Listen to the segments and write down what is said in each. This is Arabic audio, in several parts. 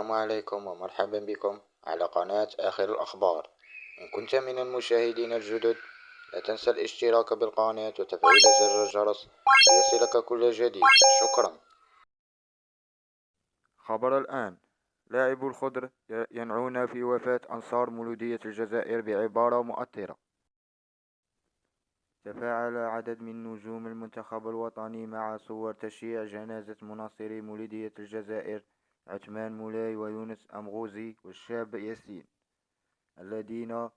السلام عليكم ومرحبا بكم على قناة آخر الأخبار. إن كنت من المشاهدين الجدد، لا تنسى الاشتراك بالقناة وتفعيل زر الجرس ليصلك كل جديد. شكرا. خبر الآن: لاعبو الخضر ينعون في وفاة أنصار مولودية الجزائر بعبارة مؤثرة. تفاعل عدد من نجوم المنتخب الوطني مع صور تشييع جنازة مناصري مولودية الجزائر عثمان مولاي ويونس أمغوزي والشاب ياسين، الذين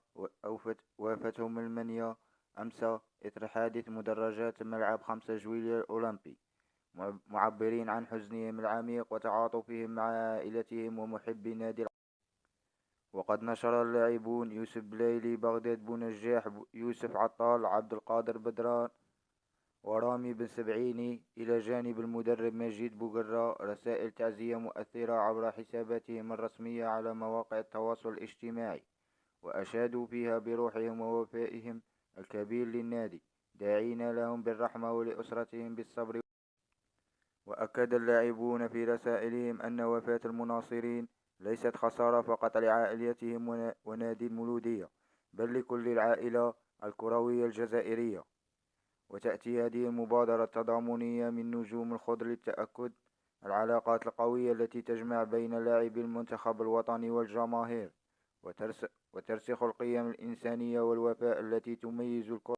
وافتهم المنيا أمس إثر حادث مدرجات ملعب 5 جويلية الأولمبي، معبرين عن حزنهم العميق وتعاطفهم مع عائلتهم ومحبي نادي. وقد نشر اللاعبون يوسف بلايلي، بغداد بونجاح، يوسف عطال، عبد القادر بدران ورامي بن سبعيني، إلى جانب المدرب مجيد بوقرة، رسائل تعزية مؤثرة عبر حساباتهم الرسمية على مواقع التواصل الاجتماعي، وأشادوا فيها بروحهم ووفائهم الكبير للنادي، داعين لهم بالرحمة ولأسرتهم بالصبر. وأكد اللاعبون في رسائلهم أن وفاة المناصرين ليست خسارة فقط لعائلتهم ونادي المولودية، بل لكل العائلة الكروية الجزائرية. وتأتي هذه المبادرة التضامنية من نجوم الخضر لتأكد العلاقات القوية التي تجمع بين لاعبي المنتخب الوطني والجماهير، وترسخ القيم الإنسانية والوفاء التي تميز الكرة